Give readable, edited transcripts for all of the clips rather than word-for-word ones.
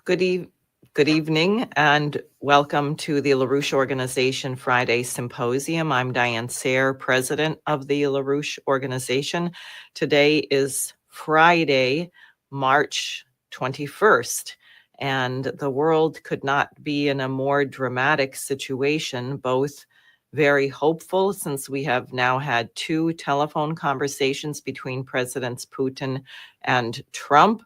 Good, good evening and welcome to the LaRouche Organization Friday Symposium. I'm Diane Sayre, president of the LaRouche Organization. Today is Friday, March 21st, and the world could not be in a more dramatic situation, both very hopeful since we have now had two telephone conversations between Presidents Putin and Trump.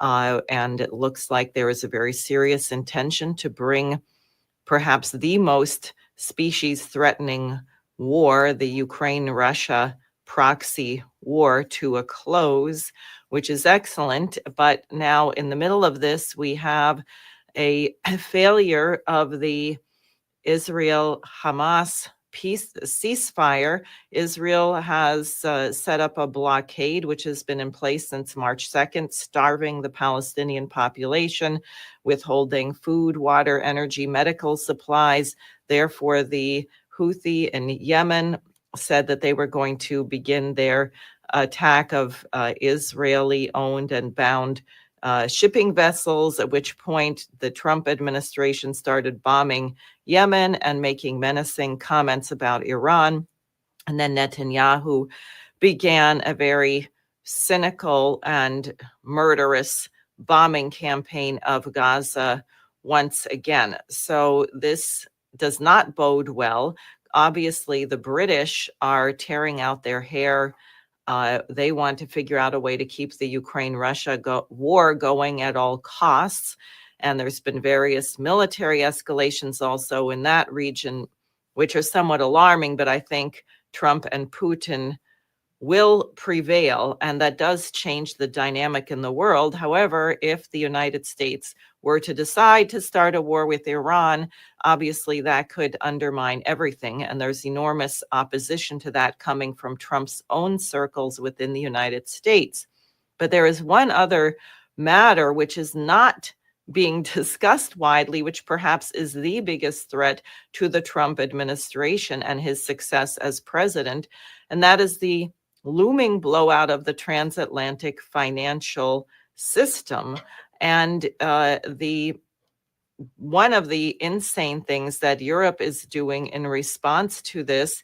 And it looks like there is a very serious intention to bring perhaps the most species-threatening war, the Ukraine-Russia proxy war, to a close, which is excellent. But now in the middle of this, we have a failure of the Israel-Hamas peace ceasefire. Israel has set up a blockade, which has been in place since March 2nd, starving the Palestinian population, withholding food, water, energy, medical supplies. Therefore, the Houthi in Yemen said that they were going to begin their attack of Israeli-owned and bound shipping vessels, at which point the Trump administration started bombing Yemen and making menacing comments about Iran. And then Netanyahu began a very cynical and murderous bombing campaign of Gaza once again. So this does not bode well. Obviously, the British are tearing out their hair. They want to figure out a way to keep the Ukraine-Russia war going at all costs. And there's been various military escalations also in that region, which are somewhat alarming, but I think Trump and Putin will prevail, and that does change the dynamic in the world. However, if the United States were to decide to start a war with Iran, obviously that could undermine everything, and there's enormous opposition to that coming from Trump's own circles within the United States. But there is one other matter which is not being discussed widely, which perhaps is the biggest threat to the Trump administration and his success as president, and that is the looming blowout of the transatlantic financial system. And one of the insane things that Europe is doing in response to this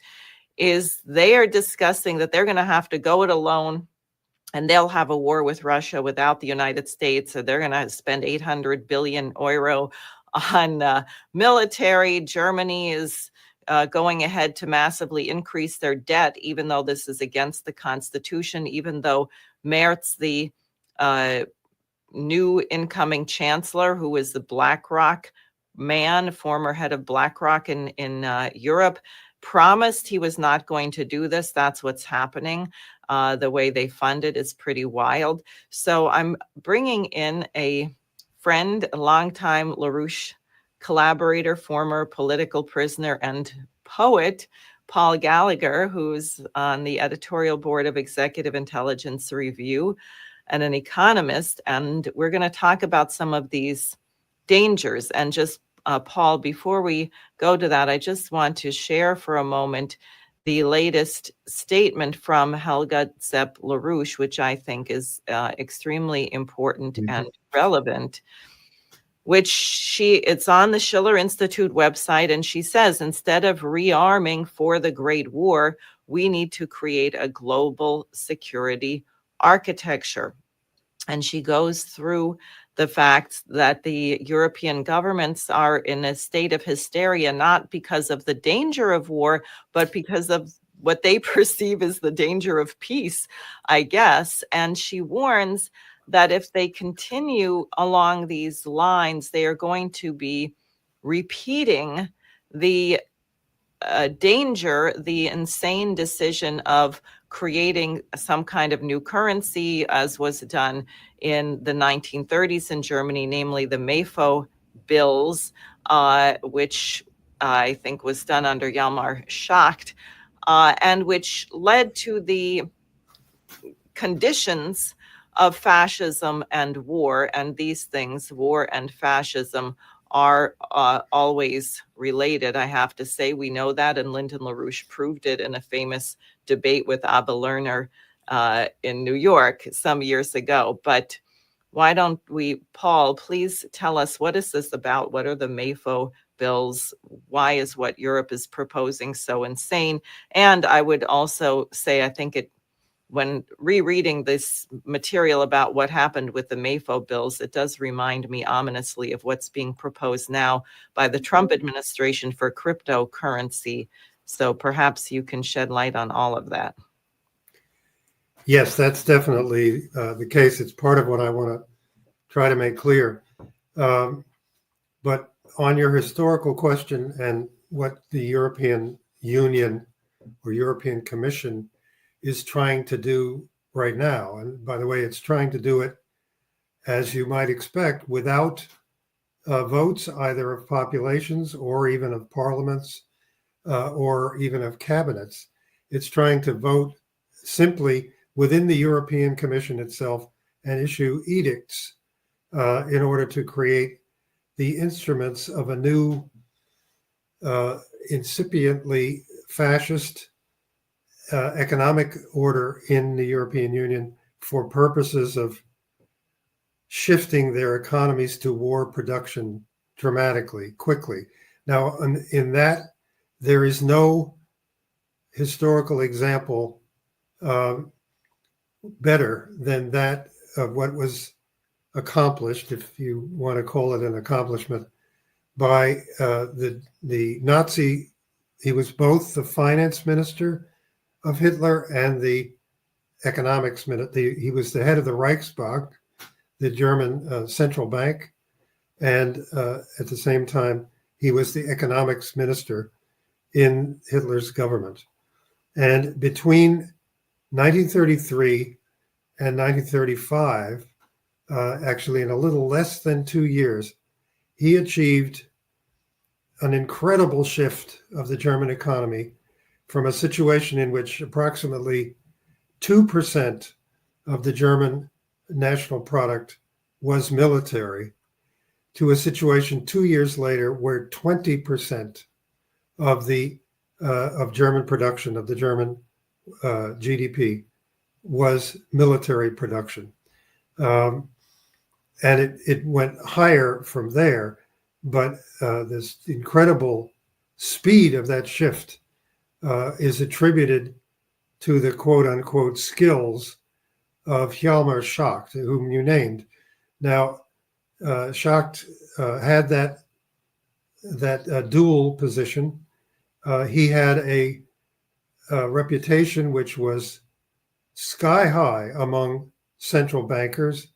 is they are discussing that they're going to have to go it alone, and they'll have a war with Russia without the United States. So they're going to spend 800 billion euro on military. Germany is going ahead to massively increase their debt, even though this is against the Constitution, even though Merz, the new incoming chancellor, who is the BlackRock man, former head of BlackRock in Europe, promised he was not going to do this. That's what's happening. The way they fund it is pretty wild. So I'm bringing in a friend, a longtime LaRouche collaborator, former political prisoner and poet, Paul Gallagher, who's on the editorial board of Executive Intelligence Review and an economist. And we're going to talk about some of these dangers. And just, Paul, before we go to that, I just want to share for a moment the latest statement from Helga Zepp-LaRouche, which I think is extremely important and relevant, which it's on the Schiller Institute website, and she says, instead of rearming for the Great War, we need to create a global security architecture. And she goes through the fact that the European governments are in a state of hysteria, not because of the danger of war, but because of what they perceive as the danger of peace, I guess. And she warns that if they continue along these lines, they are going to be repeating the danger, the insane decision of creating some kind of new currency, as was done in the 1930s in Germany, namely the Mefo bills, which I think was done under Hjalmar Schacht, and which led to the conditions of fascism and war. And these things, war and fascism, are always related, I have to say. We know that, and Lyndon LaRouche proved it in a famous debate with Abba Lerner in New York some years ago. But why don't we, Paul, please tell us, what is this about? What are the Mefo bills? Why is what Europe is proposing so insane? And I would also say, I think when rereading this material about what happened with the Mefo bills, it does remind me ominously of what's being proposed now by the Trump administration for cryptocurrency. So perhaps you can shed light on all of that. Yes, that's definitely the case. It's part of what I want to try to make clear. But on your historical question and what the European Union or European Commission is trying to do right now, and by the way, it's trying to do it, as you might expect, without votes either of populations or even of parliaments or even of cabinets. It's trying to vote simply within the European Commission itself and issue edicts in order to create the instruments of a new, incipiently fascist economic order in the European Union for purposes of shifting their economies to war production dramatically, quickly. Now, in that, there is no historical example better than that of what was accomplished, if you want to call it an accomplishment, by the Nazi. He was both the finance minister of Hitler and the economics minister. He was the head of the Reichsbank, the German central bank, and at the same time, he was the economics minister in Hitler's government. And between 1933 and 1935, actually in a little less than 2 years, he achieved an incredible shift of the German economy from a situation in which approximately 2% of the German national product was military to a situation 2 years later where 20% of the of German production, of the German GDP, was military production. And it went higher from there, but this incredible speed of that shift is attributed to the quote unquote skills of Hjalmar Schacht, whom you named. Now, Schacht had that dual position. He had a reputation which was sky high among central bankers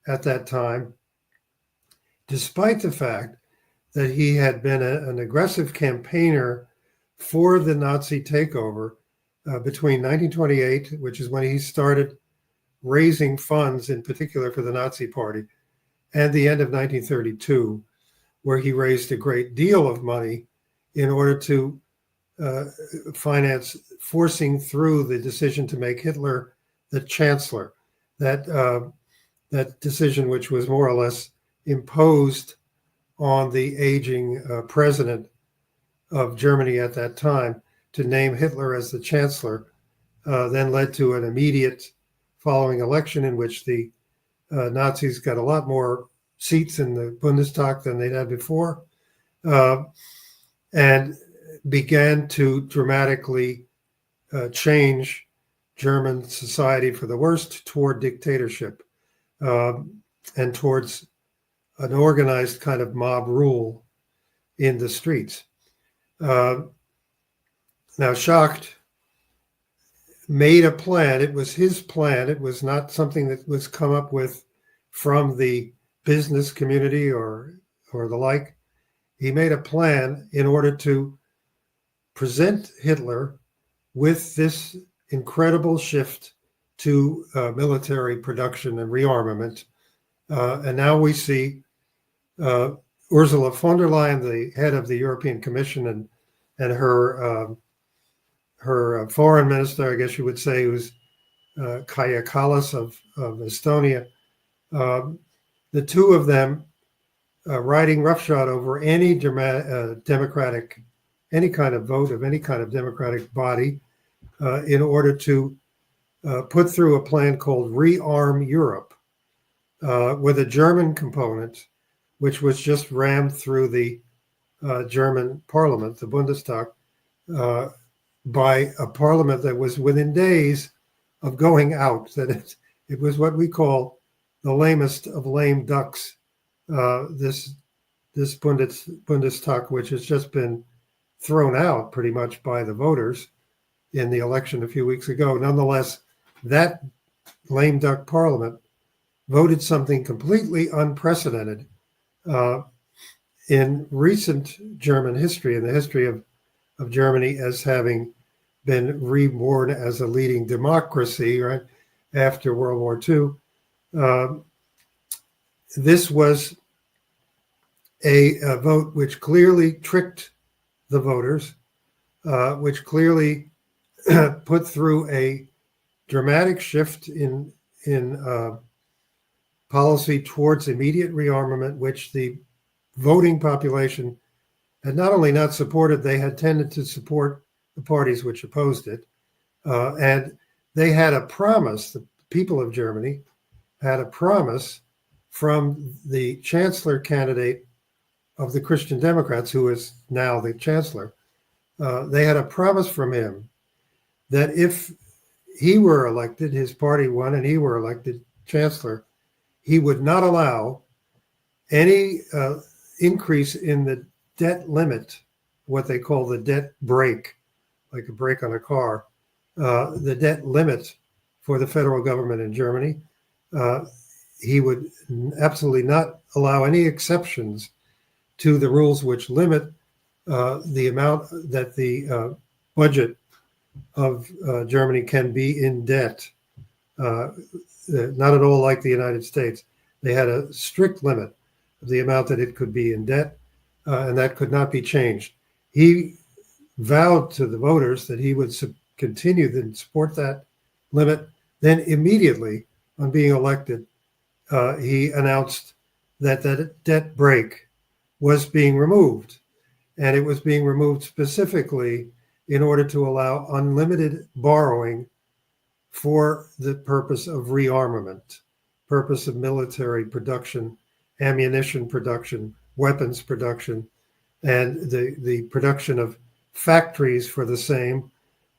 at that time, despite the fact that he had been an aggressive campaigner for the Nazi takeover between 1928, which is when he started raising funds, in particular for the Nazi Party, and the end of 1932, where he raised a great deal of money in order to finance forcing through the decision to make Hitler the chancellor. That decision, which was more or less imposed on the aging president of Germany at that time, to name Hitler as the chancellor, then led to an immediate following election in which the Nazis got a lot more seats in the Bundestag than they'd had before, and began to dramatically change German society for the worst toward dictatorship and towards an organized kind of mob rule in the streets. Now, Schacht made a plan. It was his plan. It was not something that was come up with from the business community or the like. He made a plan in order to present Hitler with this incredible shift to military production and rearmament. And now we see Ursula von der Leyen, the head of the European Commission, and her foreign minister, I guess you would say, who's Kaja Kallas of Estonia. The two of them riding roughshod over any democratic, any kind of vote of any kind of democratic body in order to put through a plan called Rearm Europe, with a German component, which was just rammed through the German parliament, the Bundestag, by a parliament that was within days of going out. That it was what we call the lamest of lame ducks. This Bundestag, which has just been thrown out pretty much by the voters in the election a few weeks ago. Nonetheless, that lame duck parliament voted something completely unprecedented in recent German history, in the history of Germany as having been reborn as a leading democracy, right, after World War II. This was a vote which clearly tricked the voters, which clearly put through a dramatic shift in policy towards immediate rearmament, which the voting population had not only not supported, they had tended to support the parties which opposed it. And they had a promise, the people of Germany had a promise from the chancellor candidate of the Christian Democrats, who is now the chancellor. They had a promise from him that if he were elected, his party won, and he were elected chancellor, he would not allow any increase in the debt limit, what they call the debt brake, like a brake on a car, the debt limit for the federal government in Germany. He would absolutely not allow any exceptions to the rules which limit the amount that the budget of Germany can be in debt. Not at all like the United States. They had a strict limit of the amount that it could be in debt, and that could not be changed. He vowed to the voters that he would continue to support that limit. Then immediately on being elected, he announced that that debt brake was being removed, and it was being removed specifically in order to allow unlimited borrowing for the purpose of rearmament, purpose of military production, ammunition production, weapons production, and the production of factories for the same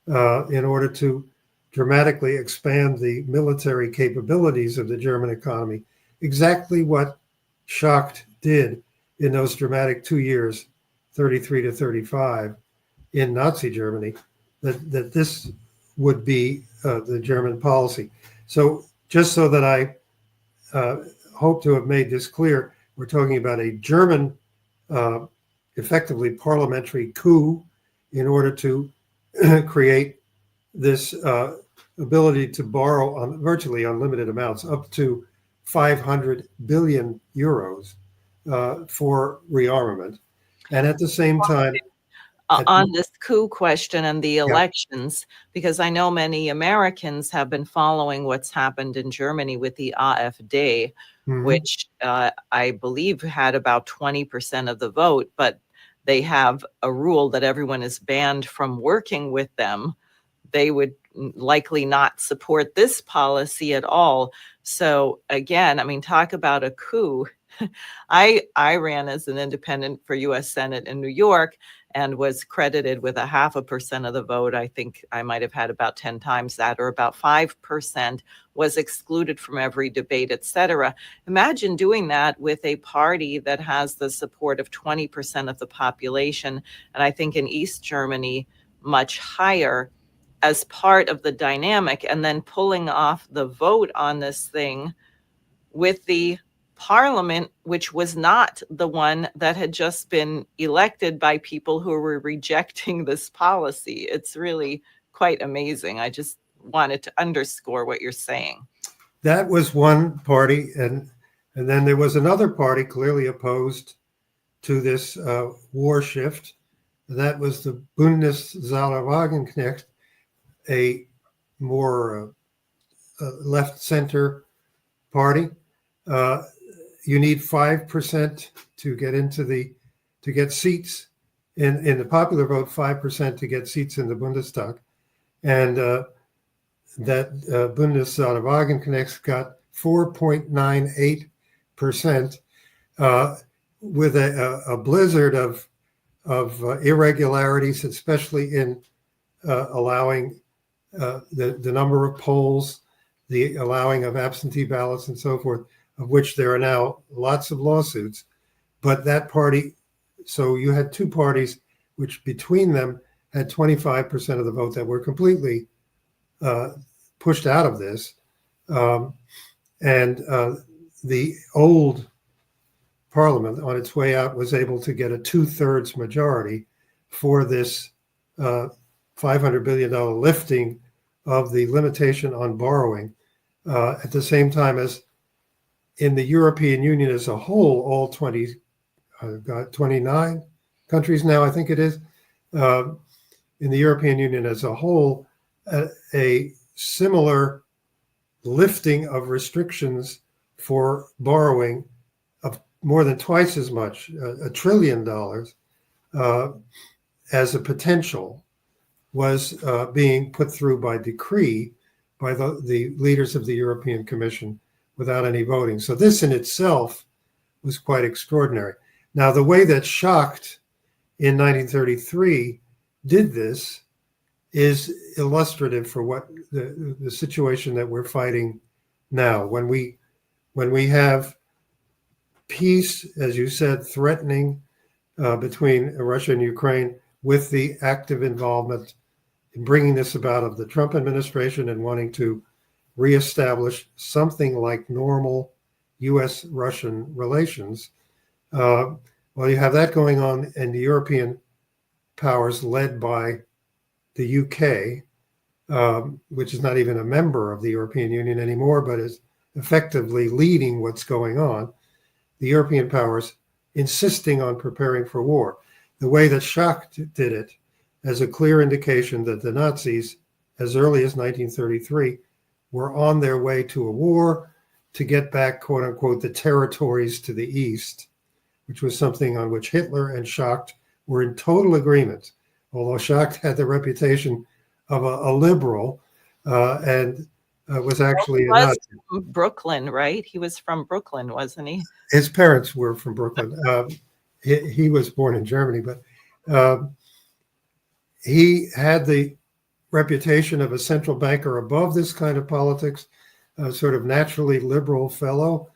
in order to dramatically expand the military capabilities of the German economy. Exactly what Schacht did in those dramatic 2 years, 33 to 35, in Nazi Germany, that this would be the German policy. So just so that I hope to have made this clear, we're talking about a German, effectively parliamentary coup in order to create this ability to borrow on virtually unlimited amounts, up to 500 billion euros for rearmament. And at the same time, on this coup question and the yeah, elections, because I know many Americans have been following what's happened in Germany with the AfD, which I believe had about 20% of the vote, but they have a rule that everyone is banned from working with them. They would likely not support this policy at all. So again, I mean, talk about a coup. I ran as an independent for U.S. Senate in New York and was credited with 0.5% of the vote. I think I might have had about 10 times that, or about 5% was excluded from every debate, et cetera. Imagine doing that with a party that has the support of 20% of the population, and I think in East Germany, much higher, as part of the dynamic, and then pulling off the vote on this thing with the parliament, which was not the one that had just been elected by people who were rejecting this policy. It's really quite amazing. I just wanted to underscore what you're saying. That was one party, and then there was another party clearly opposed to this war shift. That was the Bundeswagenknecht, a more left-center party. You need 5% to get seats in the popular vote, 5% to get seats in the Bundestag, and that Bundeswagenknecht got 4.98%, with a blizzard of irregularities, especially in allowing the number of polls, the allowing of absentee ballots and so forth, of which there are now lots of lawsuits. But that party, so you had two parties which between them had 25% of the vote that were completely pushed out of this. And the old parliament on its way out was able to get a 2/3 majority for this $500 billion lifting of the limitation on borrowing, at the same time as in the European Union as a whole, all 29 countries now, I think it is, in the European Union as a whole, a similar lifting of restrictions for borrowing of more than twice as much, $1 trillion, as a potential, was being put through by decree by the leaders of the European Commission without any voting. So this in itself was quite extraordinary. Now, the way that Schacht in 1933 did this is illustrative for what the situation that we're fighting now. When we have peace, as you said, threatening between Russia and Ukraine, with the active involvement in bringing this about of the Trump administration and wanting to reestablish something like normal U.S.-Russian relations. Well, you have that going on, and the European powers led by the UK, which is not even a member of the European Union anymore, but is effectively leading what's going on. The European powers insisting on preparing for war. The way that Schacht did it as a clear indication that the Nazis, as early as 1933, were on their way to a war to get back, quote unquote, the territories to the east, which was something on which Hitler and Schacht were in total agreement. Although Schacht had the reputation of a liberal and was actually Well, he a was Nazi. from Brooklyn, right? He was from Brooklyn, wasn't he? His parents were from Brooklyn. He was born in Germany, but he had the reputation of a central banker above this kind of politics, a sort of naturally liberal fellow,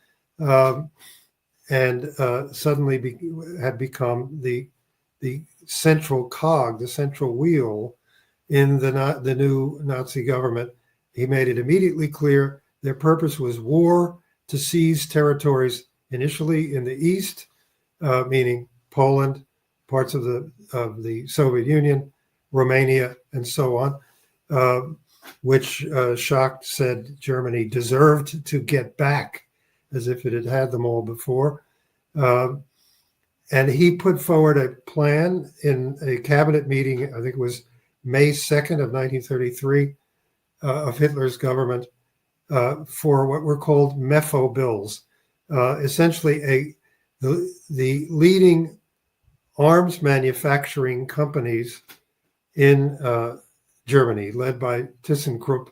and suddenly had become the central cog, the central wheel in the new Nazi government. He made it immediately clear their purpose was war, to seize territories initially in the east, meaning Poland, parts of the Soviet Union, Romania, and so on, which Schacht said Germany deserved to get back, as if it had had them all before. And he put forward a plan in a cabinet meeting, I think it was May 2nd of 1933, of Hitler's government, for what were called Mefo bills, essentially the leading arms manufacturing companies in Germany, led by ThyssenKrupp,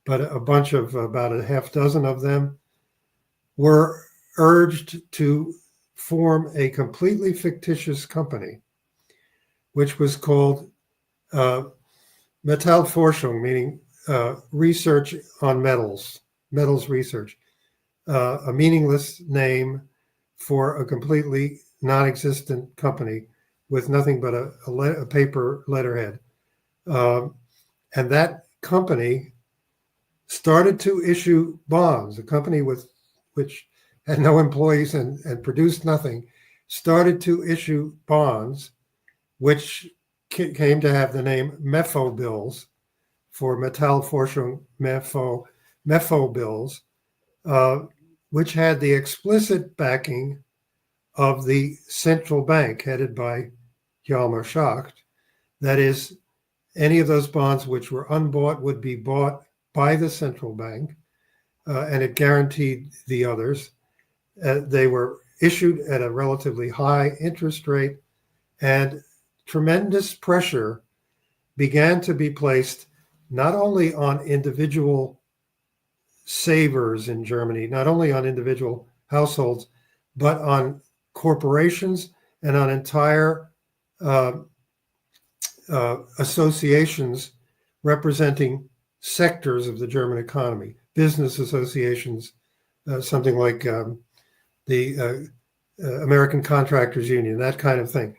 but a bunch of about a half dozen of them were urged to form a completely fictitious company, which was called Metallforschung, meaning research on metals research, a meaningless name for a completely non-existent company with nothing but a paper letterhead. And that company started to issue bonds. A company which had no employees and produced nothing, started to issue bonds, which came to have the name Mefo bills, for Metallforschung Mefo bills, which had the explicit backing of the central bank headed by Hjalmar Schacht. That is, any of those bonds which were unbought would be bought by the central bank, and it guaranteed the others. They were issued at a relatively high interest rate, and tremendous pressure began to be placed not only on individual savers in Germany, not only on individual households, but on corporations and on entire associations representing sectors of the German economy, business associations, something like the American Contractors Union, that kind of thing.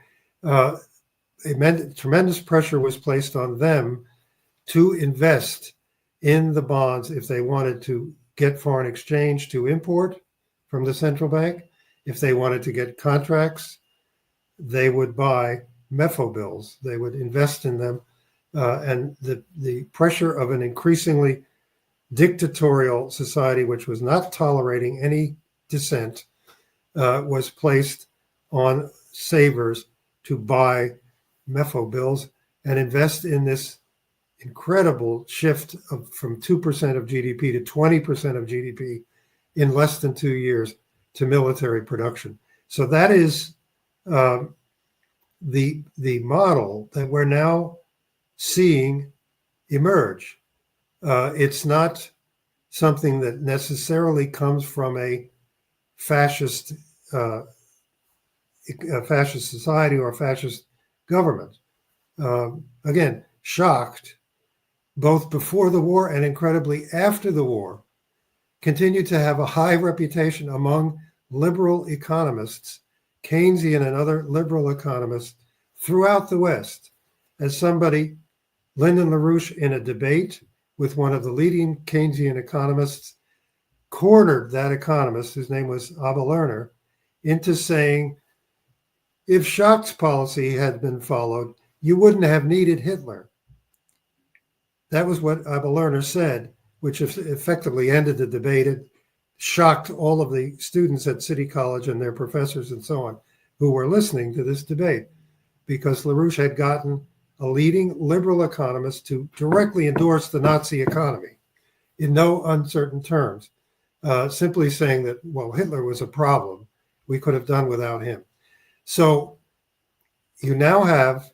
Tremendous pressure was placed on them to invest in the bonds if they wanted to get foreign exchange to import from the central bank. If they wanted to get contracts, they would buy Mefo bills. They would invest in them. And the pressure of an increasingly dictatorial society, which was not tolerating any dissent, was placed on savers to buy Mefo bills and invest in this incredible shift from 2% of GDP to 20% of GDP in less than 2 years to military production. So that is the model that we're now seeing emerge. It's not something that necessarily comes from a fascist society or a fascist government. Again, Schacht, both before the war and incredibly after the war, continued to have a high reputation among liberal economists, Keynesian and other liberal economists throughout the West, as somebody, Lyndon LaRouche, in a debate with one of the leading Keynesian economists, cornered that economist, whose name was Abba Lerner, into saying, if Schacht's policy had been followed, you wouldn't have needed Hitler. That was what Abba Lerner said, which effectively ended the debate. It shocked all of the students at City College and their professors and so on who were listening to this debate, because LaRouche had gotten a leading liberal economist to directly endorse the Nazi economy in no uncertain terms, simply saying that, well, Hitler was a problem. We could have done without him. So you now have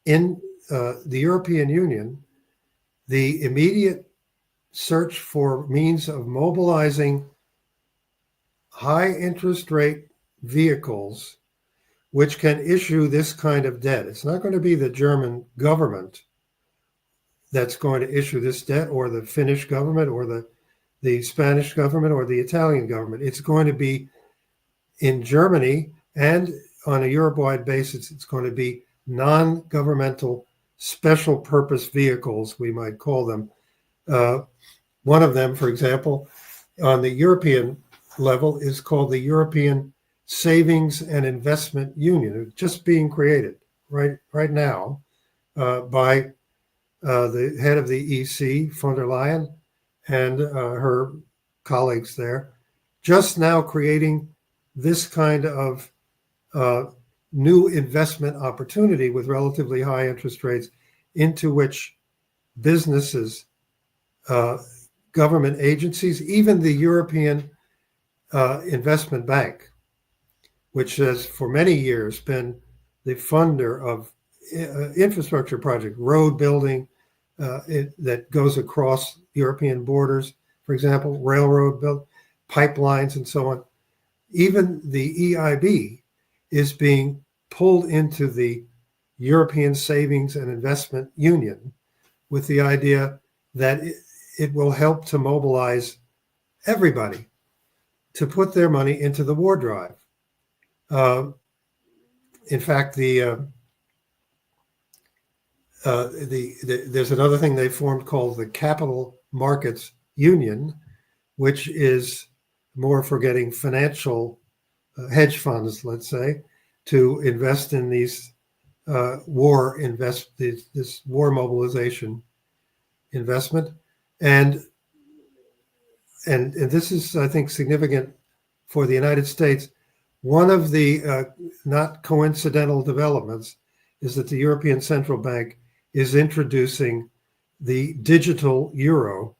in the European Union the immediate search for means of mobilizing high interest rate vehicles which can issue this kind of debt. It's not going to be the German government that's going to issue this debt, or the Finnish government, or the Spanish government, or the Italian government. It's going to be in Germany, and on a Europe-wide basis, it's going to be non-governmental special purpose vehicles, we might call them. One of them, for example, on the European level is called the European Savings and Investment Union. It's just being created right now by the head of the EC, von der Leyen, and her colleagues there, just now creating this kind of new investment opportunity with relatively high interest rates, into which businesses, government agencies, even the European Investment Bank, which has for many years been the funder of infrastructure projects, road building that goes across European borders, for example, railroad build, pipelines, and so on. Even the EIB is being pulled into the European Savings and Investment Union with the idea that it will help to mobilize everybody to put their money into the war drive. In fact, there's another thing they formed called the Capital Markets Union, which is more for getting financial hedge funds, let's say, to invest in these this war mobilization investment, and this is, I think, significant for the United States. One of the not coincidental developments is that the European Central Bank is introducing the digital euro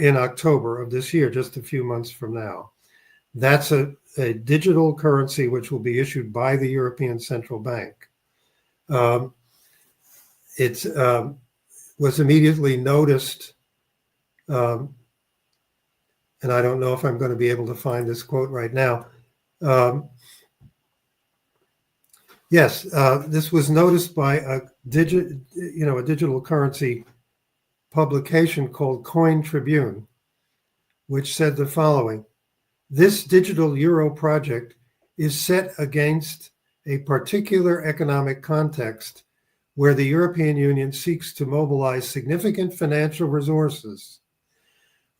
in October of this year, just a few months from now. That's a digital currency which will be issued by the European Central Bank. It was immediately noticed Um, and I don't know if I'm going to be able to find this quote right now. Yes, this was noticed by a digital currency publication called Coin Tribune, which said the following: this digital euro project is set against a particular economic context where the European Union seeks to mobilize significant financial resources.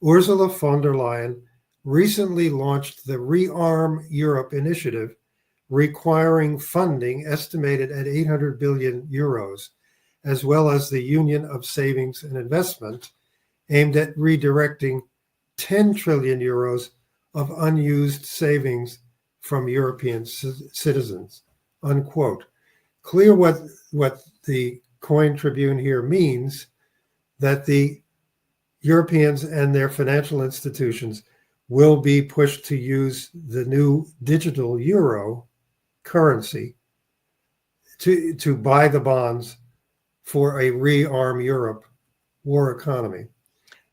Ursula von der Leyen recently launched the Rearm Europe initiative, requiring funding estimated at 800 billion euros, as well as the Union of Savings and Investment, aimed at redirecting 10 trillion euros of unused savings from European citizens, unquote. Clear what the Coin Tribune here means, that the Europeans and their financial institutions will be pushed to use the new digital euro currency to buy the bonds for a rearm Europe war economy.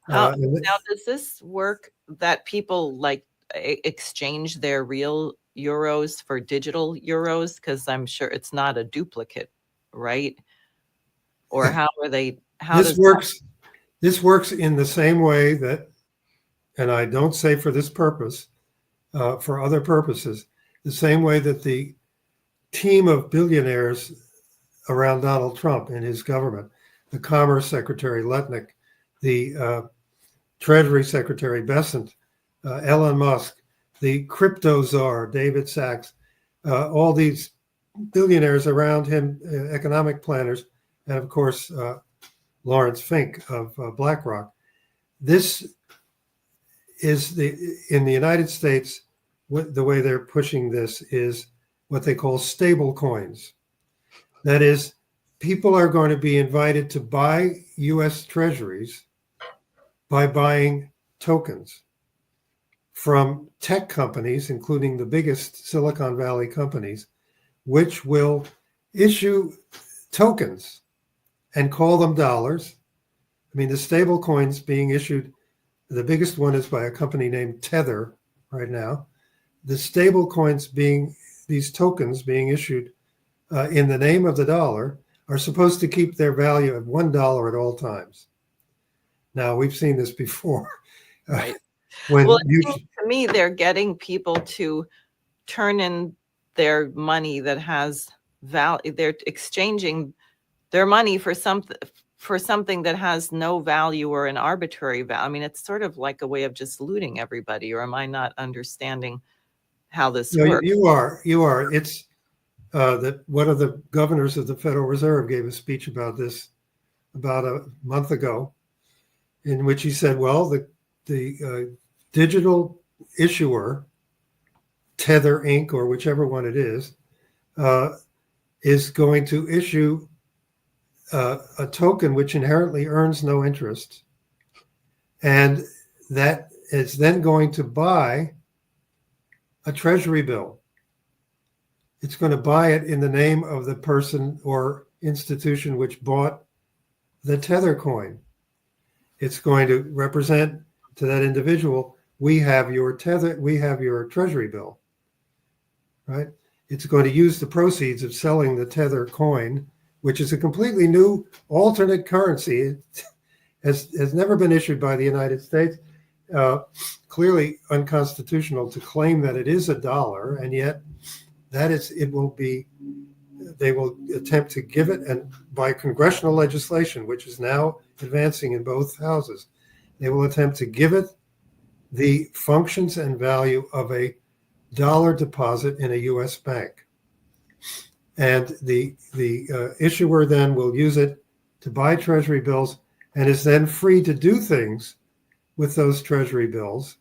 Now, does this work that people like exchange their real euros for digital euros? Because I'm sure it's not a duplicate, right? Or how are they? How this works? This works in the same way that, and I don't say for this purpose, for other purposes, the same way that the team of billionaires around Donald Trump and his government, the Commerce Secretary Letnick, the Treasury Secretary Bessent, Elon Musk, the crypto czar David Sachs, all these billionaires around him, economic planners, and of course Lawrence Fink of BlackRock. This is in the United States, the way they're pushing this is what they call stable coins. That is, people are going to be invited to buy U.S. treasuries by buying tokens from tech companies, including the biggest Silicon Valley companies, which will issue tokens and call them dollars. I mean, the stable coins being issued, the biggest one is by a company named Tether right now. The stable coins being, these tokens being issued in the name of the dollar, are supposed to keep their value at $1 at all times. Now, we've seen this before. Right. When well, to me, they're getting people to turn in their money that has value. They're exchanging their money for something that has no value or an arbitrary value. I mean, it's sort of like a way of just looting everybody. Or am I not understanding how this works? You are. It's that one of the governors of the Federal Reserve gave a speech about this about a month ago, in which he said, well, the digital issuer, Tether Inc., or whichever one it is going to issue a token which inherently earns no interest, and that is then going to buy a treasury bill. It's going to buy it in the name of the person or institution which bought the Tether coin. It's going to represent to that individual, we have your Tether, we have your treasury bill, right? It's going to use the proceeds of selling the Tether coin, which is a completely new alternate currency. It has never been issued by the United States. Clearly unconstitutional to claim that it is a dollar, and yet they will attempt to give it, and by congressional legislation, which is now advancing in both houses, they will attempt to give it the functions and value of a dollar deposit in a U.S. bank. And the issuer then will use it to buy treasury bills and is then free to do things with those treasury bills.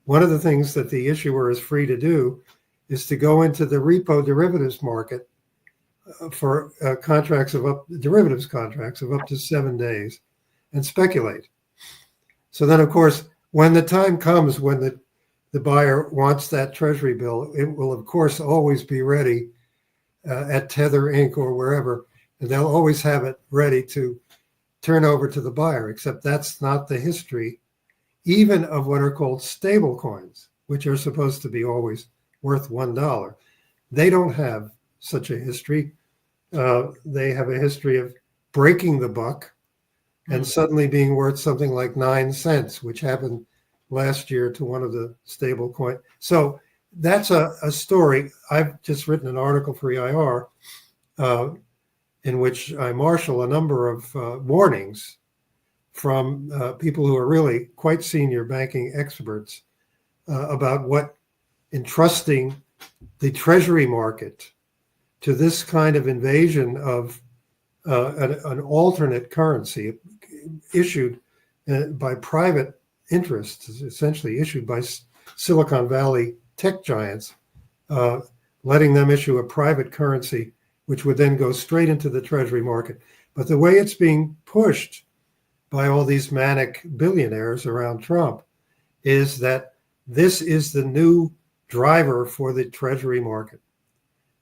One of the things that the issuer is free to do is to go into the repo derivatives market for derivatives contracts of up to 7 days and speculate. So then, of course, when the time comes when the buyer wants that treasury bill, it will, of course, always be ready at Tether Inc. or wherever, and they'll always have it ready to turn over to the buyer, except that's not the history even of what are called stable coins, which are supposed to be always worth $1. They don't have such a history. They have a history of breaking the buck and suddenly being worth something like 9 cents, which happened last year to one of the stable coin. So that's a story. I've just written an article for EIR in which I marshal a number of warnings from people who are really quite senior banking experts about what entrusting the Treasury market to this kind of invasion of an alternate currency issued by private interests, essentially issued by Silicon Valley tech giants, letting them issue a private currency, which would then go straight into the Treasury market. But the way it's being pushed by all these manic billionaires around Trump is that this is the new driver for the Treasury market.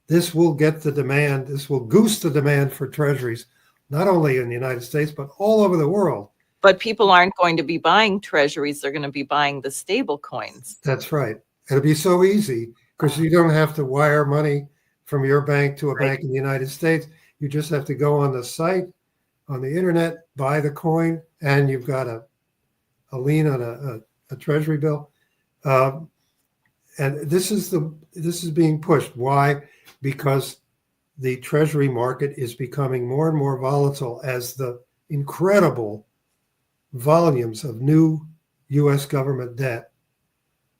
This will get the demand, this will goose the demand for treasuries, not only in the United States, but all over the world. But people aren't going to be buying treasuries. They're going to be buying the stable coins. That's right. It'll be so easy because you don't have to wire money from your bank to a bank in the United States. You just have to go on the site, on the internet, buy the coin, and you've got a lien on a treasury bill. And this is being pushed. Why? Because the Treasury market is becoming more and more volatile as the incredible volumes of new U.S. government debt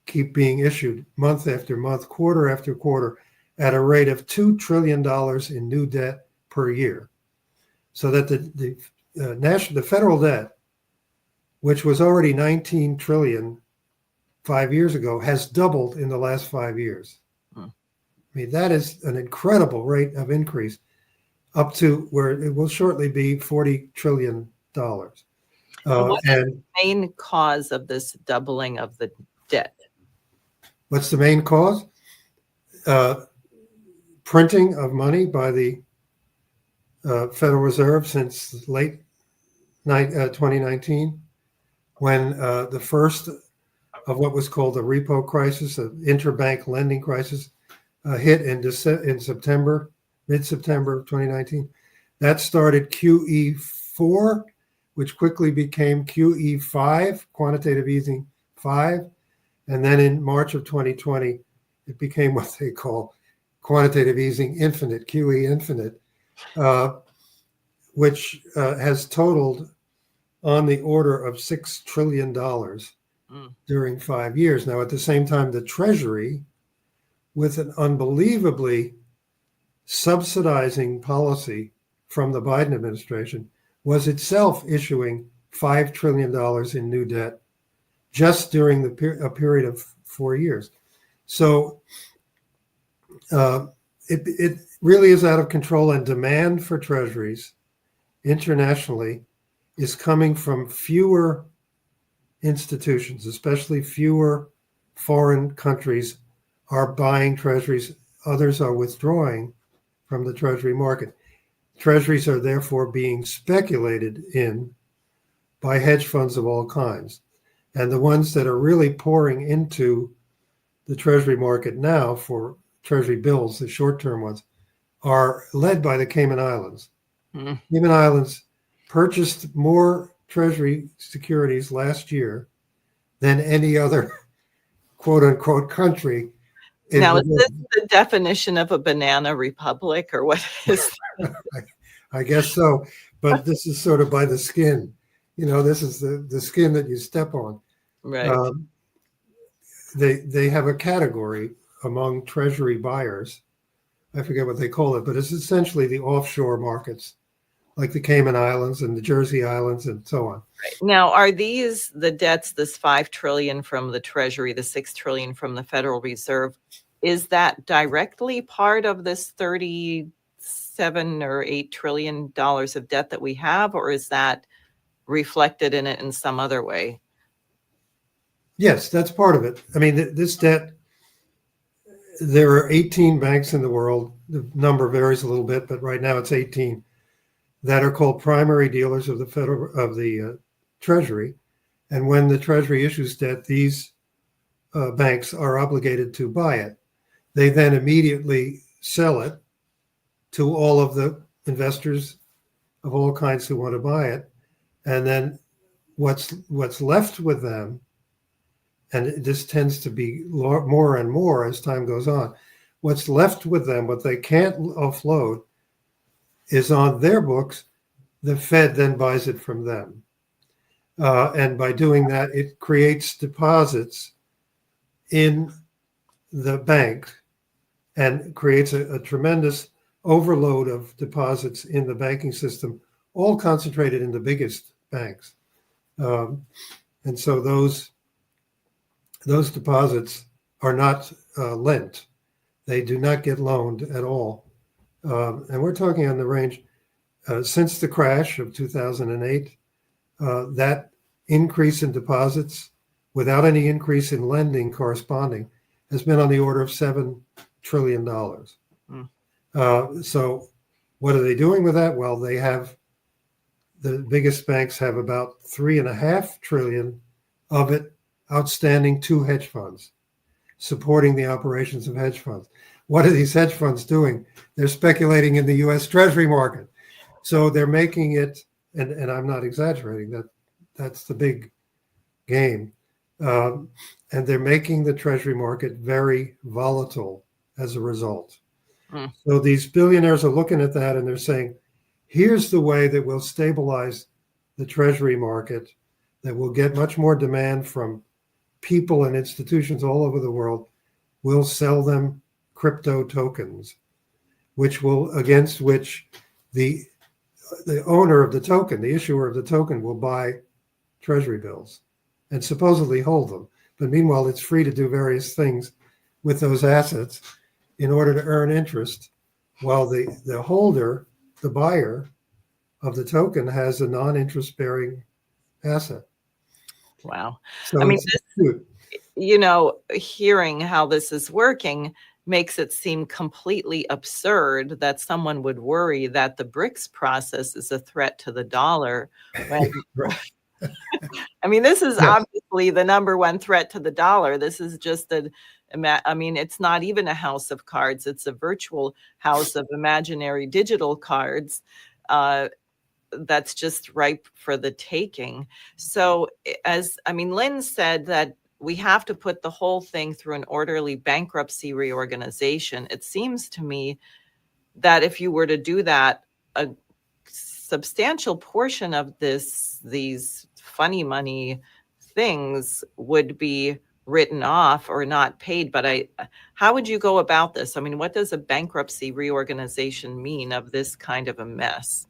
keep being issued month after month, quarter after quarter, at a rate of $2 trillion in new debt per year. So that the federal debt, which was already 19 trillion 5 years ago, has doubled in the last 5 years. I mean, that is an incredible rate of increase, up to where it will shortly be $40 trillion. What is the main cause of this doubling of the debt? What's the main cause? Printing of money by the Federal Reserve since late 2019, when the first of what was called the repo crisis, an interbank lending crisis, hit in September, mid-September of 2019. That started QE4, which quickly became QE5, quantitative easing 5. And then in March of 2020, it became what they call quantitative easing infinite, QE infinite, which has totaled on the order of $6 trillion during 5 years. Now, at the same time, the Treasury, with an unbelievably subsidizing policy from the Biden administration, was itself issuing $5 trillion in new debt just during a period of 4 years. So it really is out of control, and demand for treasuries internationally is coming from fewer institutions, especially fewer foreign countries are buying treasuries. Others are withdrawing from the treasury market. Treasuries are therefore being speculated in by hedge funds of all kinds. And the ones that are really pouring into the treasury market now for treasury bills, the short-term ones, are led by the Cayman Islands. Cayman Islands purchased more treasury securities last year than any other quote-unquote country. Now, is this the definition of a banana republic, or what is I guess so, but this is sort of by the skin. You know, this is the skin that you step on. right? They have a category among treasury buyers. I forget what they call it, but it's essentially the offshore markets, like the Cayman Islands and the Jersey Islands and so on. Now, are these the debts, this $5 trillion from the Treasury, the $6 trillion from the Federal Reserve? Is that directly part of this 37 or $8 trillion of debt that we have, or is that reflected in it in some other way? Yes, that's part of it. I mean, this debt, there are 18 banks in the world. The number varies a little bit, but right now it's 18 that are called primary dealers of the Treasury, And when the Treasury issues debt, these banks are obligated to buy it. They then immediately sell it to all of the investors of all kinds who want to buy it. And then what's left with them, and this tends to be more and more as time goes on, what's left with them, what they can't offload, is on their books. The Fed then buys it from them. And by doing that, it creates deposits in the bank and creates a tremendous overload of deposits in the banking system, all concentrated in the biggest banks. And so those deposits are not lent. They do not get loaned at all. And we're talking on the range since the crash of 2008, that increase in deposits without any increase in lending corresponding has been on the order of $7 trillion. So what are they doing with that? Well, the biggest banks have about $3.5 trillion of it outstanding to hedge funds, supporting the operations of hedge funds. What are these hedge funds doing? They're speculating in the U.S. Treasury market. So they're making it, and I'm not exaggerating, that's the big game. And they're making the Treasury market very volatile as a result. So these billionaires are looking at that and they're saying, here's the way that we'll stabilize the Treasury market, that will get much more demand from people and institutions all over the world. We'll sell them crypto tokens, against which the owner of the token, the issuer of the token, will buy Treasury bills and supposedly hold them. But meanwhile, it's free to do various things with those assets in order to earn interest, while the holder, the buyer of the token, has a non-interest bearing asset. Wow. So I mean, hearing how this is working makes it seem completely absurd that someone would worry that the BRICS process is a threat to the dollar. When, I mean, this is obviously the number one threat to the dollar. This is just it's not even a house of cards. It's a virtual house of imaginary digital cards that's just ripe for the taking. So Lynn said that we have to put the whole thing through an orderly bankruptcy reorganization. It seems to me that if you were to do that, a substantial portion of these funny money things would be written off or not paid. But how would you go about this? I mean, what does a bankruptcy reorganization mean of this kind of a mess?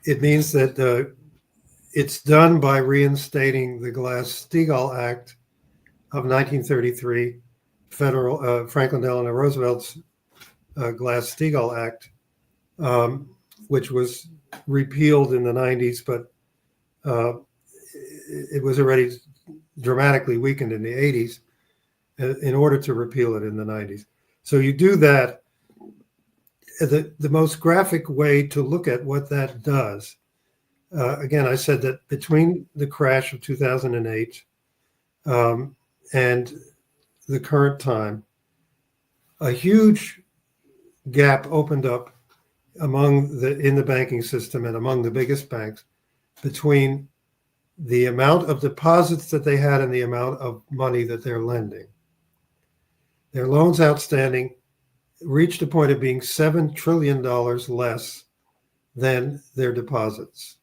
It means that it's done by reinstating the Glass-Steagall Act of 1933, Franklin Delano Roosevelt's Glass-Steagall Act, which was repealed in the 90s, but it was already dramatically weakened in the 80s in order to repeal it in the 90s. So you do that. The most graphic way to look at what that does, again, I said that between the crash of 2008 and the current time, a huge gap opened up in the banking system and among the biggest banks between the amount of deposits that they had and the amount of money that they're lending. Their loans outstanding reached a point of being $7 trillion less than their deposits.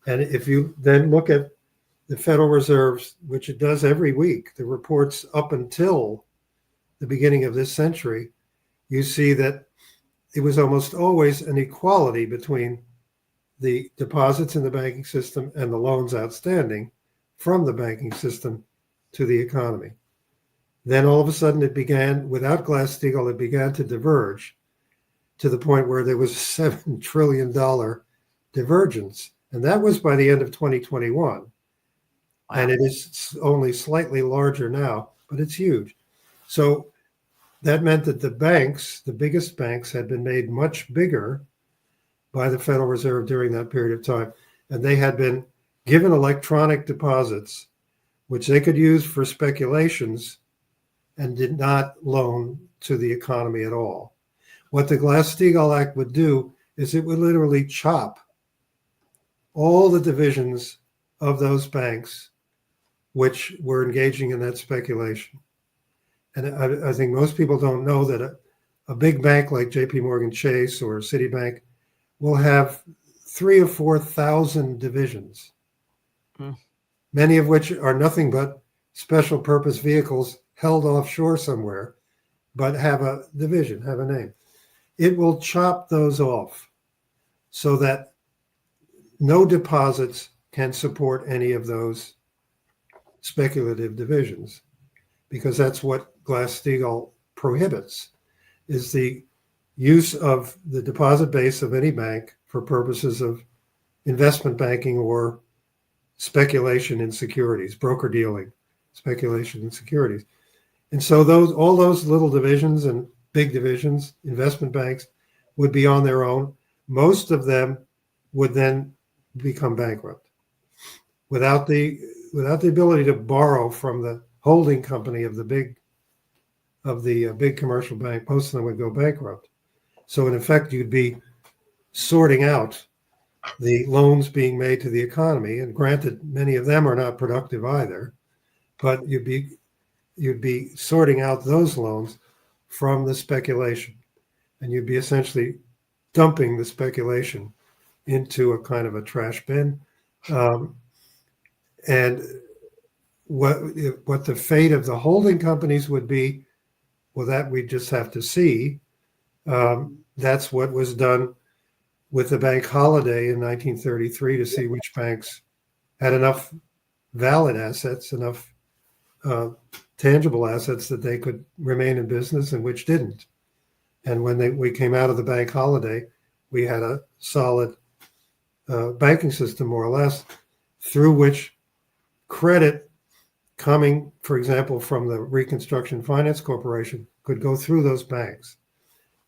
And if you then look at the Federal Reserve's, which it does every week, the reports up until the beginning of this century, you see that it was almost always an equality between the deposits in the banking system and the loans outstanding from the banking system to the economy. Then all of a sudden it began, without Glass-Steagall, it began to diverge to the point where there was a $7 trillion divergence. And that was by the end of 2021. Wow. And it is only slightly larger now, but it's huge. So that meant that the banks, the biggest banks, had been made much bigger by the Federal Reserve during that period of time. And they had been given electronic deposits, which they could use for speculations and did not loan to the economy at all. What the Glass-Steagall Act would do is it would literally chop all the divisions of those banks which were engaging in that speculation. And I think most people don't know that a big bank like JP Morgan Chase or Citibank will have 3,000 or 4,000 divisions, many of which are nothing but special purpose vehicles held offshore somewhere, but have a division, have a name. It will chop those off so that no deposits can support any of those speculative divisions, because that's what Glass-Steagall prohibits, is the use of the deposit base of any bank for purposes of investment banking or speculation in securities, broker dealing, speculation in securities. And so all those little divisions and big divisions, investment banks, would be on their own. Most of them would then become bankrupt without the ability to borrow from the holding company of the big commercial bank. Most of them would go bankrupt. So in effect, you'd be sorting out the loans being made to the economy. And granted, many of them are not productive either, but you'd be sorting out those loans from the speculation, and you'd be essentially dumping the speculation into a kind of a trash bin. And what the fate of the holding companies would be, well, that we just have to see. That's what was done with the bank holiday in 1933 to see which banks had enough valid assets, enough tangible assets that they could remain in business and which didn't. And when we came out of the bank holiday, we had a solid banking system, more or less, through which credit coming, for example, from the Reconstruction Finance Corporation could go through those banks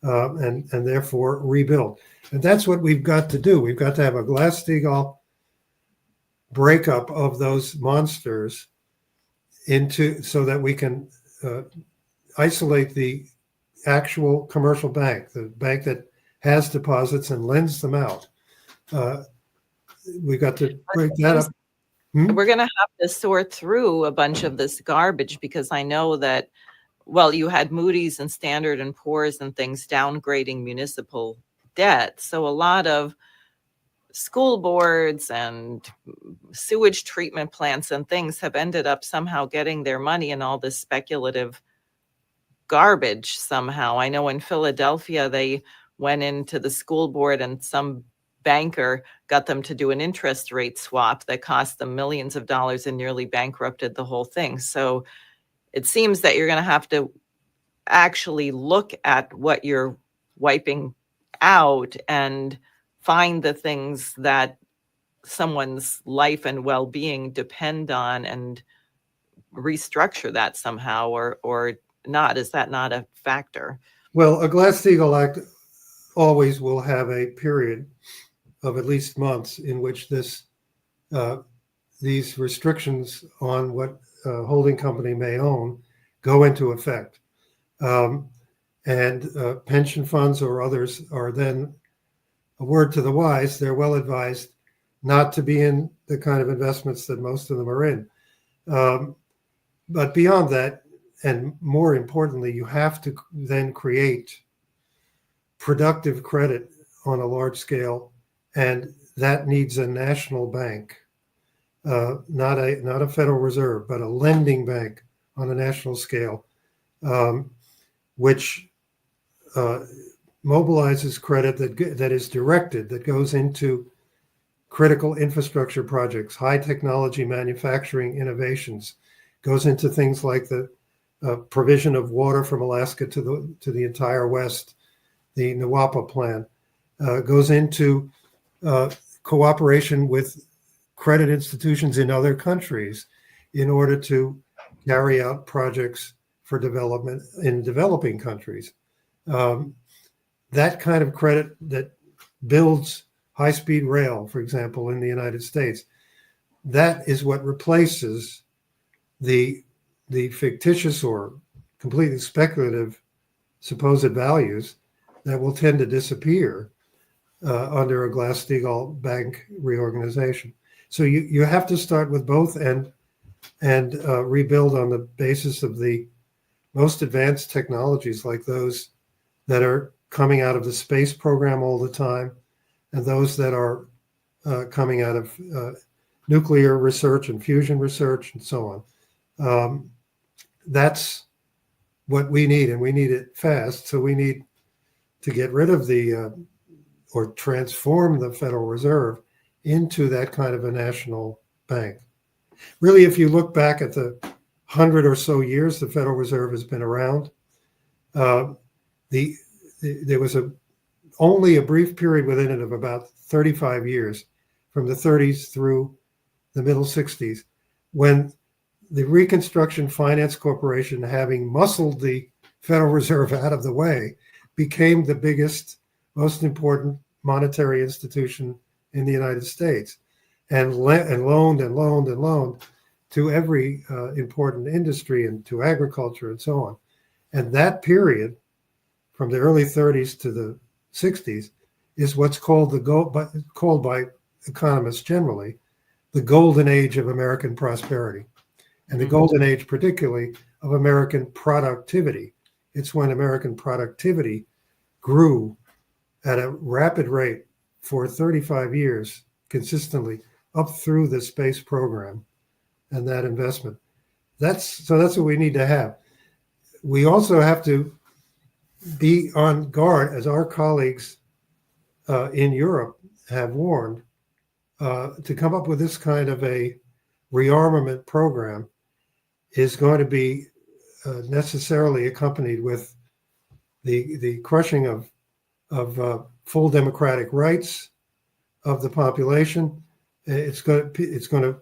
and therefore rebuild. And that's what we've got to do. We've got to have a Glass-Steagall breakup of those monsters so that we can isolate the actual commercial bank, the bank that has deposits and lends them out. We've got to break that up. We're going to have to sort through a bunch of this garbage, because I know that, well, you had Moody's and Standard and Poor's and things downgrading municipal debt. So a lot of school boards and sewage treatment plants and things have ended up somehow getting their money in all this speculative garbage somehow. I know in Philadelphia, they went into the school board and some banker got them to do an interest rate swap that cost them millions of dollars and nearly bankrupted the whole thing. So it seems that you're going to have to actually look at what you're wiping out and find the things that someone's life and well-being depend on and restructure that somehow, or not. Is that not a factor? Well, a Glass-Steagall Act always will have a period of at least months in which these restrictions on what a holding company may own go into effect. And pension funds or others are then, a word to the wise, they're well advised not to be in the kind of investments that most of them are in. But beyond that, and more importantly, you have to then create productive credit on a large scale, and that needs a national bank, not a Federal Reserve, but a lending bank on a national scale, which mobilizes credit that is directed, that goes into critical infrastructure projects, high technology manufacturing innovations, goes into things like the provision of water from Alaska to the entire West, the NWAPA plan, goes into cooperation with credit institutions in other countries in order to carry out projects for development in developing countries. That kind of credit that builds high-speed rail, for example, in the United States, that is what replaces the fictitious or completely speculative supposed values that will tend to disappear under a Glass-Steagall bank reorganization. So you have to start with both and rebuild on the basis of the most advanced technologies, like those that are coming out of the space program all the time, and those that are coming out of nuclear research and fusion research and so on. That's what we need, and we need it fast. So we need to get rid of or transform the Federal Reserve into that kind of a national bank. Really, if you look back at the 100 or so years the Federal Reserve has been around, there was only a brief period within it of about 35 years, from the 30s through the middle 60s, when the Reconstruction Finance Corporation, having muscled the Federal Reserve out of the way, became the biggest, most important monetary institution in the United States, and loaned and loaned and loaned to every important industry and to agriculture and so on. And that period, from the early 30s to the 60s, is what's called called by economists generally the golden age of American prosperity, and the golden age particularly of American productivity. It's when American productivity grew at a rapid rate for 35 years consistently up through the space program and that investment. That's what we need to have. We also have to be on guard, as our colleagues in Europe have warned, to come up with this kind of a rearmament program is going to be necessarily accompanied with the crushing of full democratic rights of the population. It's going to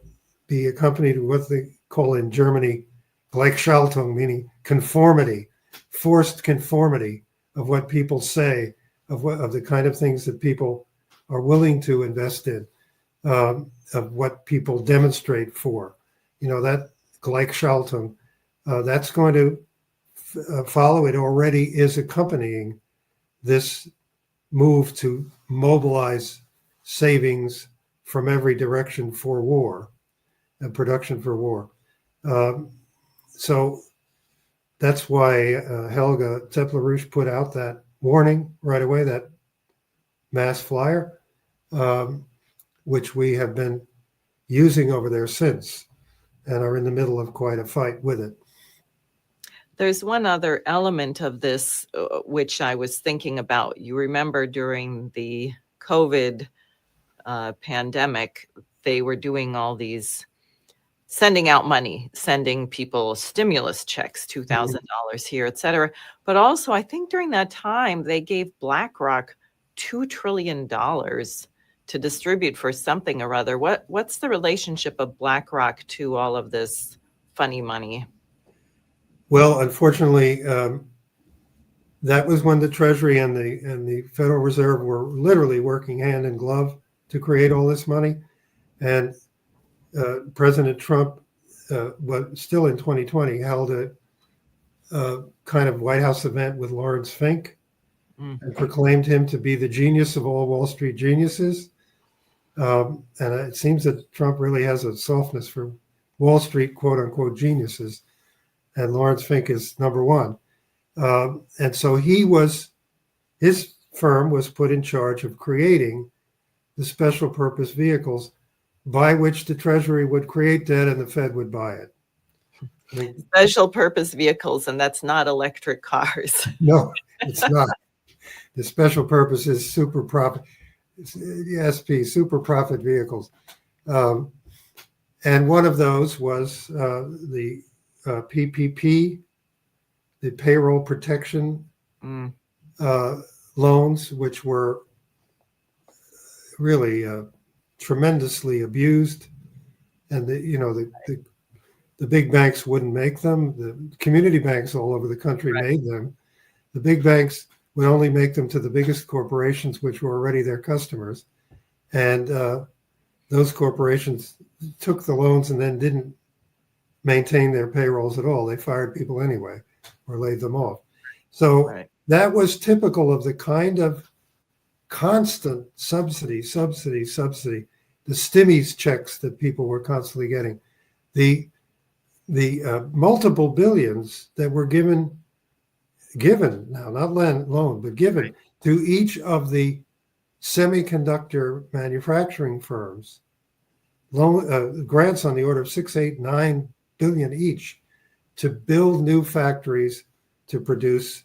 be accompanied with what they call in Germany Gleichschaltung, meaning conformity, forced conformity of what people say, of the kind of things that people are willing to invest in, of what people demonstrate for. That Gleichschaltung, that's going to follow. It already is accompanying this move to mobilize savings from every direction for war and production for war. So that's why Helga Zepp-LaRouche put out that warning right away, that mass flyer, which we have been using over there since, and are in the middle of quite a fight with it. There's one other element of this, which I was thinking about. You remember during the COVID pandemic, they were doing all these, sending out money, sending people stimulus checks, $2,000 here, et cetera. But also, I think during that time, they gave BlackRock $2 trillion to distribute for something or other. What's the relationship of BlackRock to all of this funny money? Well, unfortunately, that was when the Treasury and the Federal Reserve were literally working hand in glove to create all this money. And President Trump, but still in 2020, held a kind of White House event with Lawrence Fink and proclaimed him to be the genius of all Wall Street geniuses. And it seems that Trump really has a softness for Wall Street, quote unquote, geniuses. And Lawrence Fink is number one. And so his firm was put in charge of creating the special purpose vehicles by which the Treasury would create debt and the Fed would buy it. Special purpose vehicles, and that's not electric cars. No, it's not. The special purpose is super profit, SP, super profit vehicles. And one of those was the PPP, the payroll protection loans, which were really tremendously abused, and the big banks wouldn't make them. The community banks all over the country made them. The big banks would only make them to the biggest corporations, which were already their customers, and those corporations took the loans and then didn't maintain their payrolls at all. They fired people anyway or laid them off. So Right. that was typical of the kind of constant subsidy, the stimmies checks that people were constantly getting, the multiple billions that were given now, not loan, but given Right. to each of the semiconductor manufacturing firms, grants on the order of 6, 8, 9 billion each to build new factories to produce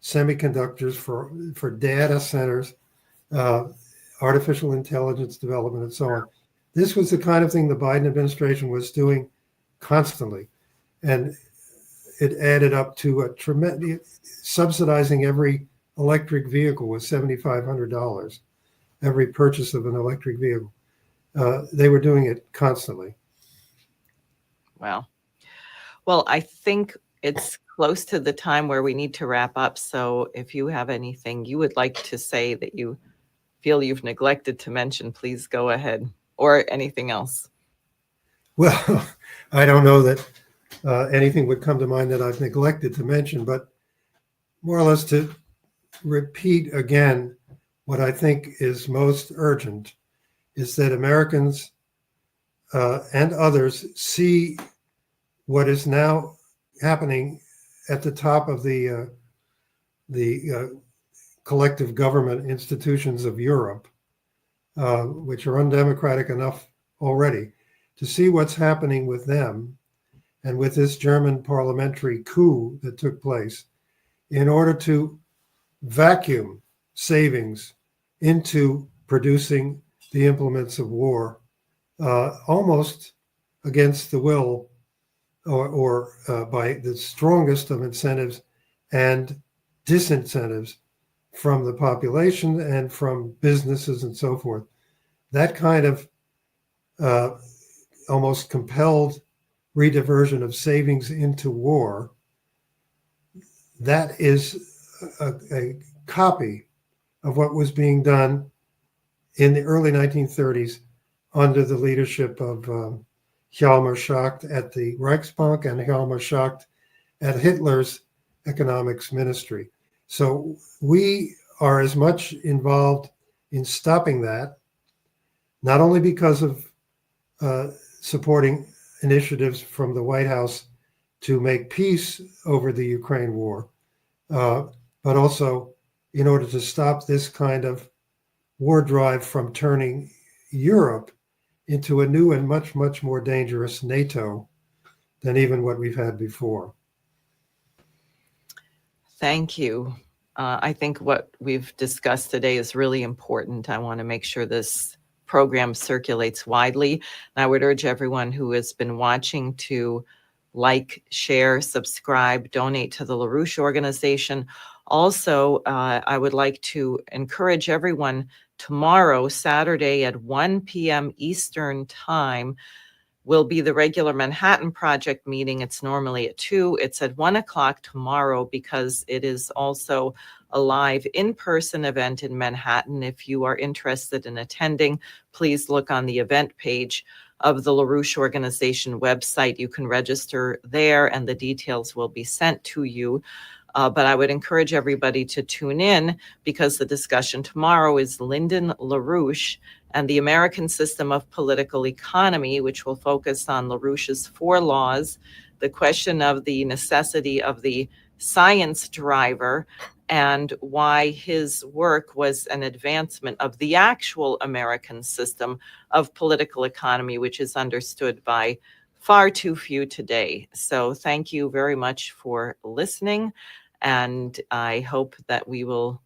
semiconductors for data centers, artificial intelligence development, and so on. This was the kind of thing the Biden administration was doing constantly. And it added up to a tremendous, subsidizing every electric vehicle with $7,500, every purchase of an electric vehicle. They were doing it constantly. Wow. Well, I think it's close to the time where we need to wrap up. So if you have anything you would like to say that you feel you've neglected to mention, please go ahead, or anything else. Well, I don't know that anything would come to mind that I've neglected to mention, but more or less to repeat again, what I think is most urgent is that Americans and others see what is now happening at the top of the collective government institutions of Europe, which are undemocratic enough already, to see what's happening with them and with this German parliamentary coup that took place in order to vacuum savings into producing the implements of war, almost against the will or by the strongest of incentives and disincentives from the population and from businesses and so forth. That kind of almost compelled rediversion of savings into war, that is a copy of what was being done in the early 1930s under the leadership of Hjalmar Schacht at the Reichsbank and Hjalmar Schacht at Hitler's economics ministry. So we are as much involved in stopping that, not only because of supporting initiatives from the White House to make peace over the Ukraine war, but also in order to stop this kind of war drive from turning Europe into a new and much, much more dangerous NATO than even what we've had before. Thank you. I think what we've discussed today is really important. I want to make sure this program circulates widely. And I would urge everyone who has been watching to like, share, subscribe, donate to the LaRouche organization. Also, I would like to encourage everyone tomorrow, Saturday at 1 p.m. Eastern Time, will be the regular Manhattan Project meeting. It's normally at 2. It's at 1 o'clock tomorrow because it is also a live in-person event in Manhattan. If you are interested in attending, please look on the event page of the LaRouche organization website. You can register there and the details will be sent to you. But I would encourage everybody to tune in because the discussion tomorrow is Lyndon LaRouche and the American System of Political Economy, which will focus on LaRouche's 4 laws, the question of the necessity of the science driver, and why his work was an advancement of the actual American system of political economy, which is understood by far too few today. So thank you very much for listening. And I hope that we will